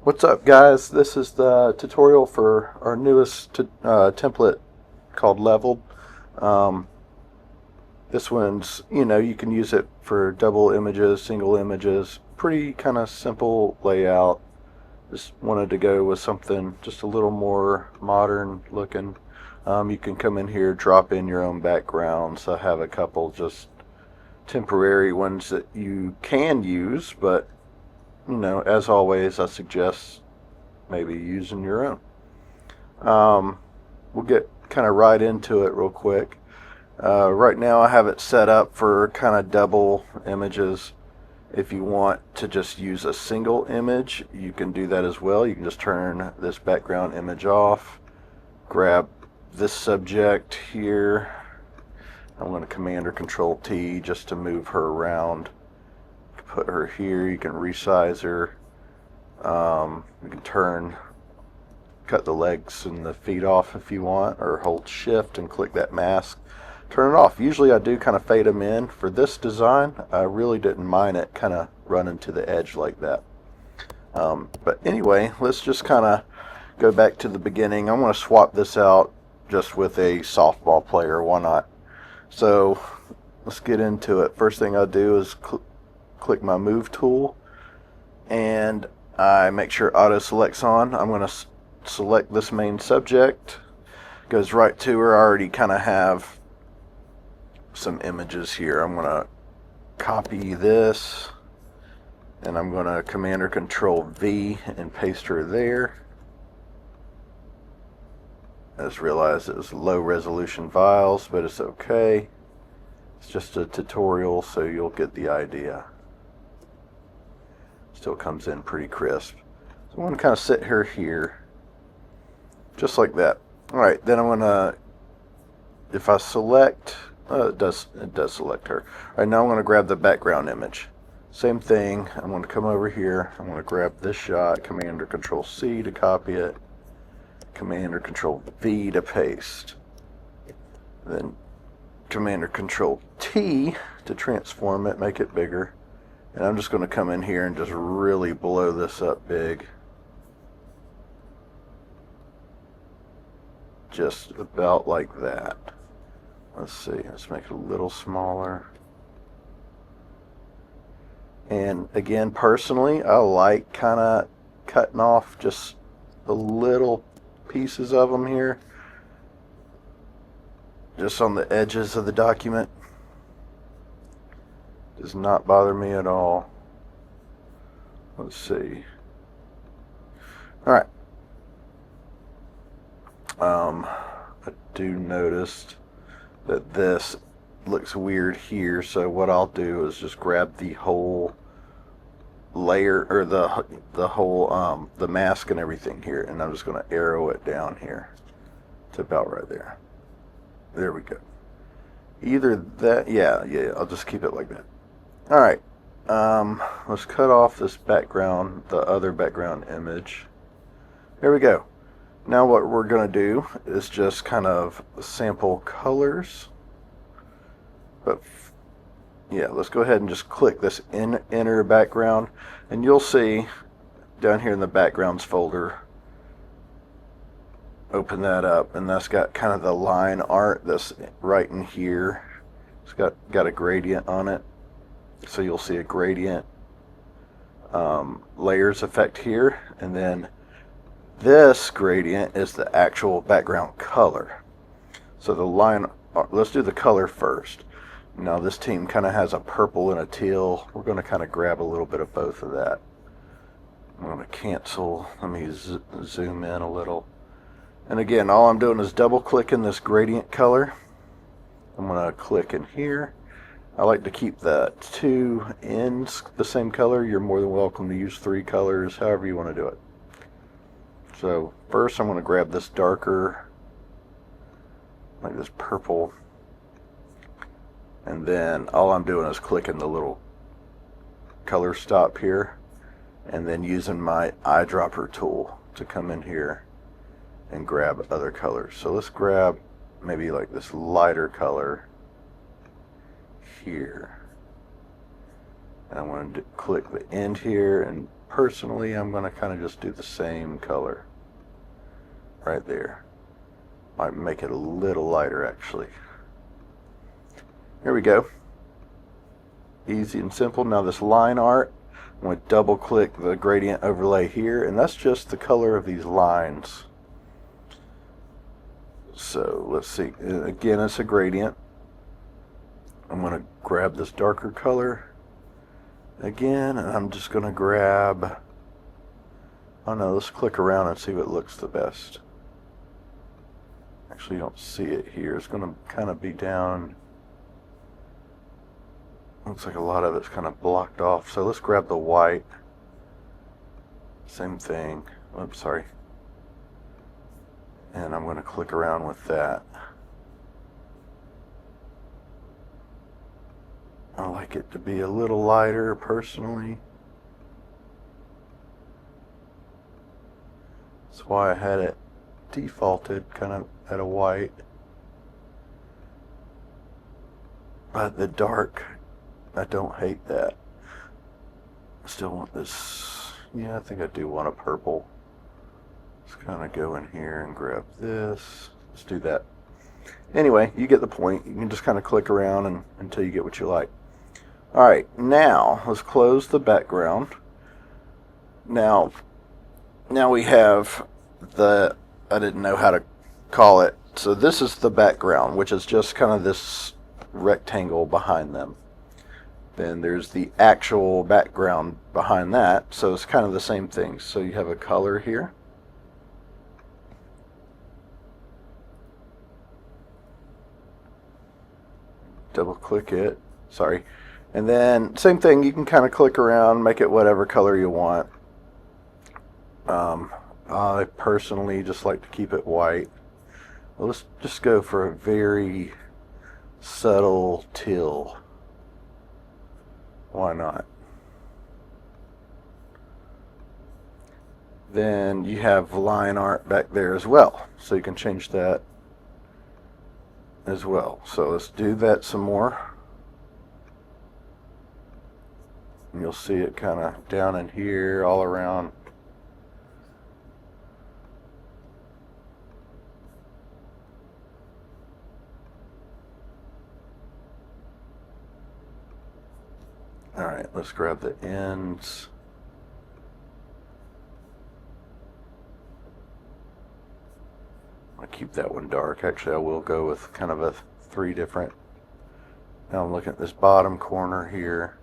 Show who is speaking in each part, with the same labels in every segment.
Speaker 1: What's up, guys? This is the tutorial for our newest template called Leveled. Um, this one's, you can use it for double images, single images. Pretty kind of simple layout. Just wanted to go with something just a little more modern looking. You can come in here, drop in your own backgrounds. I have a couple just temporary ones that you can use, but as always, I suggest maybe using your own. We'll get kind of right into it real quick. Right now I have it set up for kind of double images. If you want to just use a single image, you can do that as well. You can just turn this background image off, grab this subject here. I'm going to Command or Control T just to move her around. Put her here. You can resize her. You can cut the legs and the feet off if you want, or hold Shift and click that mask. Turn it off. Usually I do kind of fade them in. For this design, I really didn't mind it kind of running to the edge like that. But anyway, let's just kind of go back to the beginning. I'm going to swap this out just with a softball player. Why not? So let's get into it. First thing I do is click my Move tool, and I make sure Auto Select's on. I'm going to select this main subject. Goes right to her. I already kind of have some images here. I'm going to copy this, and I'm going to Command or Control V and paste her there. I just realized it was low resolution files, but it's okay. It's just a tutorial, so you'll get the idea. Still comes in pretty crisp. So I'm going to kind of sit her here, just like that. Alright, then I'm going to, if I select, it does select her. Alright, now I'm going to grab the background image. Same thing, I'm going to come over here, I'm going to grab this shot, Command or Control C to copy it, Command or Control V to paste. Then Command or Control T to transform it, make it bigger. And I'm just going to come in here and just really blow this up big. Just about like that. Let's see, let's make it a little smaller. And again, personally, I like kind of cutting off just the little pieces of them here, just on the edges of the document. Does not bother me at all. Let's see. Alright. I do notice that this looks weird here, so what I'll do is just grab the whole layer, or the whole the mask and everything here, and I'm just going to arrow it down here to about right there. There we go. Either that, yeah, I'll just keep it like that. Alright, let's cut off this background, the other background image. There we go. Now what we're going to do is just kind of sample colors. But yeah, let's go ahead and just click this inner background, and you'll see down here in the backgrounds folder, open that up, and that's got kind of the line art that's right in here. It's got a gradient on it. So you'll see a gradient layers effect here, and then this gradient is the actual background color. So the line, let's do the color first. Now this team kind of has a purple and a teal. We're going to kind of grab a little bit of both of that. I'm going to cancel. Let me zoom in a little. And again, all I'm doing is double clicking this gradient color. I'm going to click in here. I like to keep the two ends the same color. You're more than welcome to use 3 colors, however you want to do it. So first I'm going to grab this darker, like this purple, and then all I'm doing is clicking the little color stop here, and then using my eyedropper tool to come in here and grab other colors. So let's grab maybe like this lighter color here. And I want to click the end here and personally, I'm going to kind of just do the same color right there. Might make it a little lighter actually. Here we go. Easy and simple. Now this line art, I'm going to double click the gradient overlay here, and that's just the color of these lines. So let's see, again it's a gradient. I'm going to grab this darker color again, and I'm just going to grab, oh no, let's click around and see what looks the best. Actually, you don't see it here. It's going to kind of be down. Looks like a lot of it's kind of blocked off. So let's grab the white. Same thing. Oops, sorry. And I'm going to click around with that. I like it to be a little lighter personally. That's why I had it defaulted kind of at a white. But the dark, I don't hate that. I still want this. Yeah, I think I do want a purple. Let's kind of go in here and grab this. Let's do that. Anyway, you get the point. You can just kind of click around until you get what you like. Alright, now let's close the background. Now we have the, I didn't know how to call it. So this is the background, which is just kind of this rectangle behind them. Then there's the actual background behind that, so it's kind of the same thing. So you have a color here. Double click it, sorry. And then same thing, you can kind of click around, make it whatever color you want. I personally just like to keep it white. Well, let's just go for a very subtle teal. Why not? Then you have line art back there as well, so you can change that as well. So let's do that some more. And you'll see it kind of down in here all around. Alright, let's grab the ends. I'll keep that one dark. Actually, I will go with kind of a 3 different. Now I'm looking at this bottom corner here.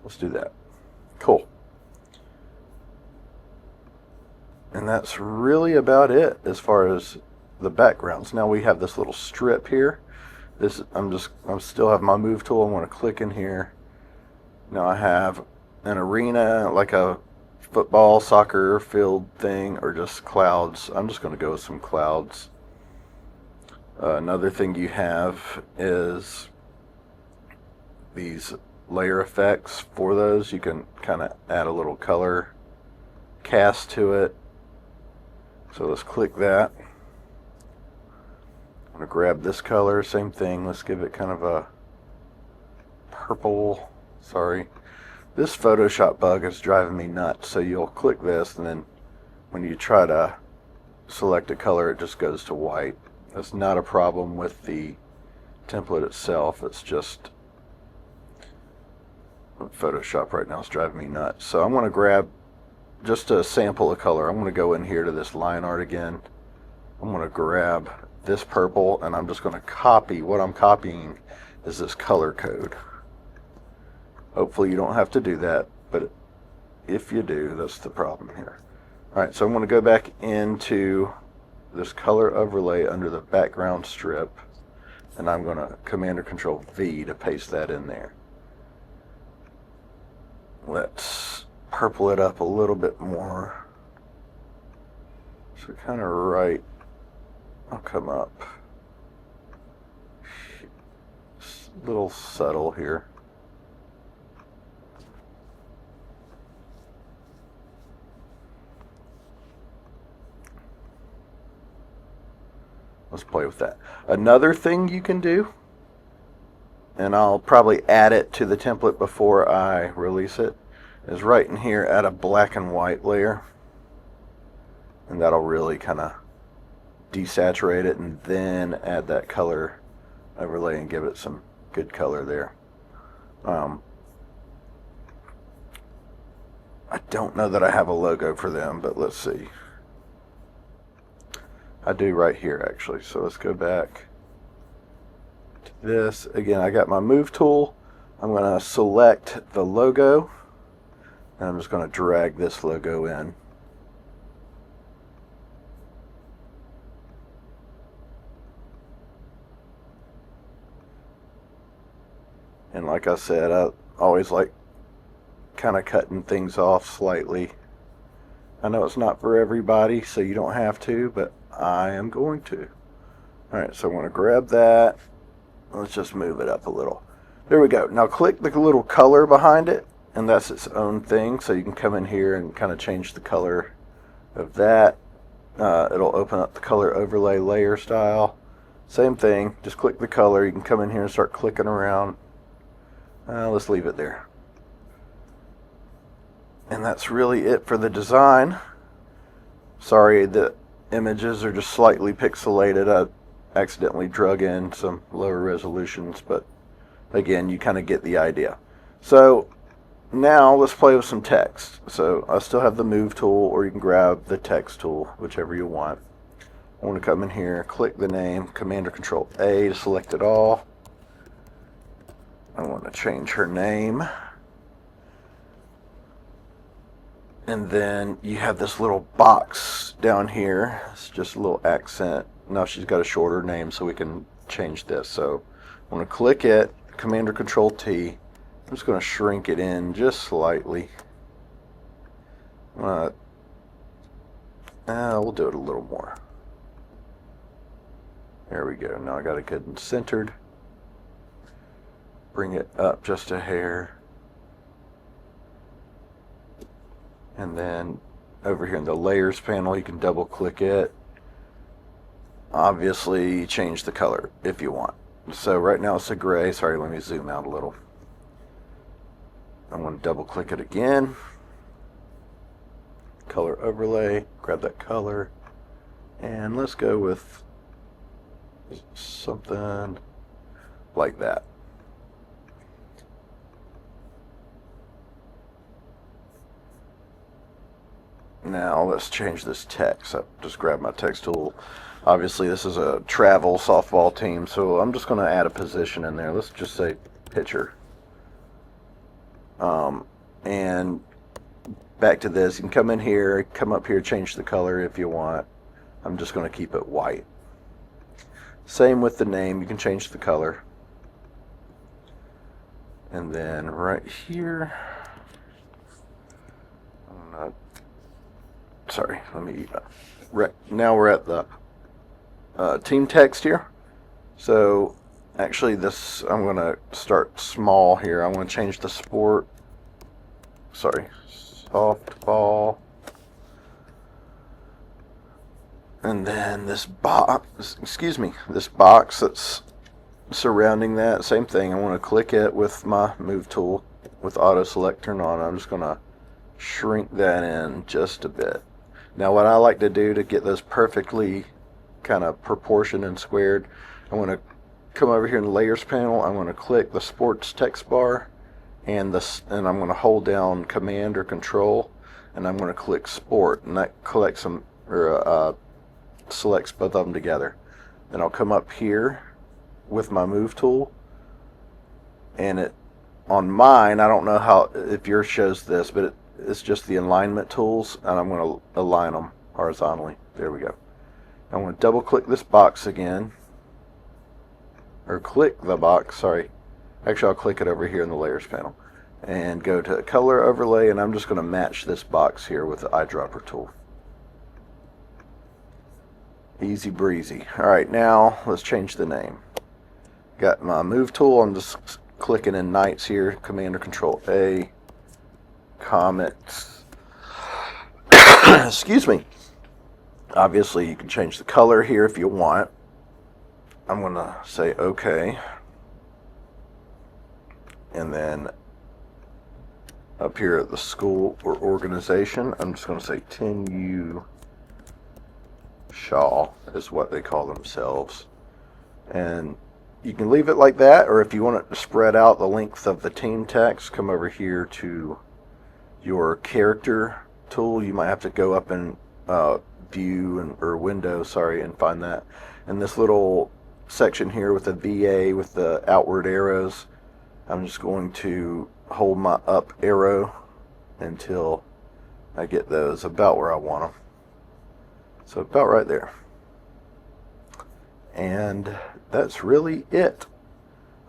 Speaker 1: Let's do that. Cool. And that's really about it as far as the backgrounds. Now we have this little strip here. This I still have my move tool. I'm going to click in here. Now I have an arena, like a football, soccer field thing, or just clouds. I'm just going to go with some clouds. Another thing you have is these layer effects. For those, you can kind of add a little color cast to it. So let's click that. I'm going to grab this color, same thing. Let's give it kind of a purple. Sorry. This Photoshop bug is driving me nuts. So you'll click this, and then when you try to select a color, it just goes to white. That's not a problem with the template itself. It's just Photoshop right now is driving me nuts. So I'm going to grab just a sample of color. I'm going to go in here to this line art again. I'm going to grab this purple, and I'm just going to copy. What I'm copying is this color code. Hopefully you don't have to do that, but if you do, that's the problem here. Alright, so I'm going to go back into this color overlay under the background strip, and I'm going to Command or Control V to paste that in there. Let's purple it up a little bit more. So kind of right, I'll come up. It's a little subtle here. Let's play with that. Another thing you can do and I'll probably add it to the template before I release it, is right in here, add a black and white layer, and that'll really kind of desaturate it, and then add that color overlay and give it some good color there. I don't know that I have a logo for them, but let's see. I do right here actually, so let's go back to this. Again, I got my move tool. I'm going to select the logo, and I'm just going to drag this logo in. And like I said, I always like kind of cutting things off slightly. I know it's not for everybody, so you don't have to, but I am going to. Alright, so I want to grab that. Let's just move it up a little. There we go. Now click the little color behind it, and that's its own thing, so you can come in here and kind of change the color of that. It'll open up the color overlay layer style. Same thing, just click the color. You can come in here and start clicking around. Let's leave it there. And that's really it for the design. Sorry, the images are just slightly pixelated. I accidentally drug in some lower resolutions, but again, you kind of get the idea. So now let's play with some text. So I still have the move tool, or you can grab the text tool, whichever you want. I want to come in here, click the name, Command or Control A to select it all. I want to change her name. And then you have this little box down here. It's just a little accent. Now she's got a shorter name, so we can change this. So I'm going to click it, Command or Control T. I'm just going to shrink it in just slightly. We'll do it a little more. There we go. Now I got it good and centered. Bring it up just a hair. And then over here in the layers panel, you can double click it. Obviously change the color if you want. So right now it's a gray. Sorry, let me zoom out a little. I'm going to double click it again. Color overlay, grab that color, and let's go with something like that. Now let's change this text. I just grab my text tool. Obviously this is a travel softball team, so I'm just going to add a position in there. Let's just say pitcher. And back to this, you can come in here, come up here, change the color if you want. I'm just going to keep it white. Same with the name, you can change the color. And then right here, sorry, let me, now we're at the team text here. So actually this, I'm going to start small here. I want to change the sport, softball. And then this box, this box that's surrounding that, same thing. I want to click it with my move tool with auto select turned on. I'm just going to shrink that in just a bit. Now what I like to do to get those perfectly kind of proportioned and squared, I want to come over here in the layers panel. I'm going to click the sports text bar, and I'm going to hold down Command or Control, and I'm going to click sport, and that collects them, or selects both of them together. Then I'll come up here with my move tool, and it on mine, I don't know how if yours shows this, but it's just the alignment tools, and I'm going to align them horizontally. There we go. I'm going to double click this box again, or click the box, sorry. Actually, I'll click it over here in the layers panel and go to color overlay, and I'm just going to match this box here with the eyedropper tool. Easy breezy. Alright, now let's change the name. Got my move tool, I'm just clicking in Knights here, Command or Control A, Comets. Excuse me. Obviously you can change the color here if you want. I'm going to say OK. And then up here at the school or organization, I'm just going to say 10U Shaw is what they call themselves. And you can leave it like that, or if you want it to spread out the length of the team text, come over here to your character tool. You might have to go up in view or window, and find that. And this little section here with the VA with the outward arrows, I'm just going to hold my up arrow until I get those about where I want them. So about right there. And that's really it.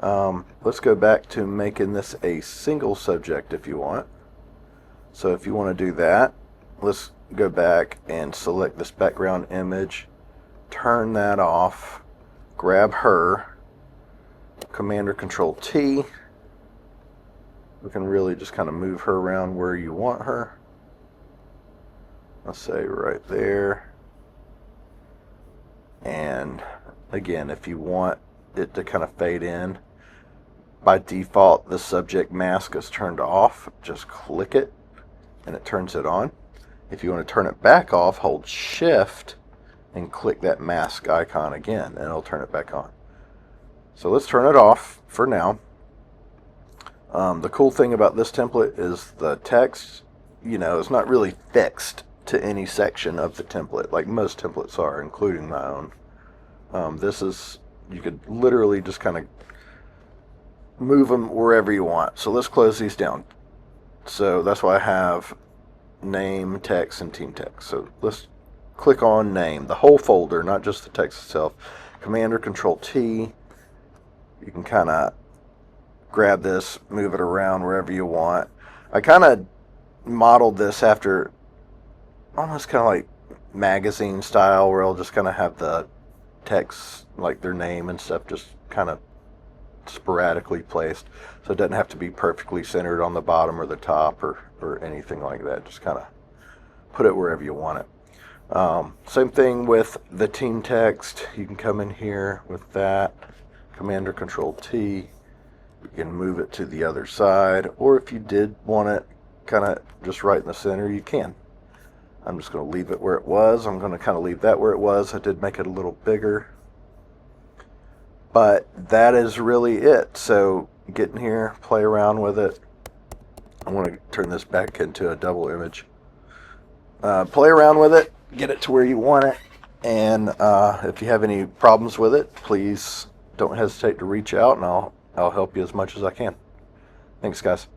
Speaker 1: Let's go back to making this a single subject if you want. So if you want to do that, let's go back and select this background image, turn that off, grab her, Command or Control T. We can really just kind of move her around where you want her. Let's say right there. And again, if you want it to kind of fade in, by default the subject mask is turned off. Just click it and it turns it on. If you want to turn it back off, hold Shift and click that mask icon again, and it'll turn it back on. So let's turn it off for now. The cool thing about this template is the text, it's not really fixed to any section of the template like most templates are, including my own. You could literally just kind of move them wherever you want. So let's close these down. So that's why I have name, text, and team text. So let's click on name, the whole folder, not just the text itself. Command or Control T. You can kind of grab this, move it around wherever you want. I kind of modeled this after almost kind of like magazine style, where I'll just kind of have the text, like their name and stuff, just kind of sporadically placed, so it doesn't have to be perfectly centered on the bottom or the top or anything like that. Just kind of put it wherever you want it. Same thing with the team text. You can come in here with that, Command or Control T. You can move it to the other side, or if you did want it kind of just right in the center, you can. I'm just going to leave it where it was. I'm going to kind of leave that where it was. I did make it a little bigger. But that is really it. So get in here, play around with it. I want to turn this back into a double image. Play around with it, get it to where you want it. And if you have any problems with it, please don't hesitate to reach out, and I'll help you as much as I can. Thanks, guys.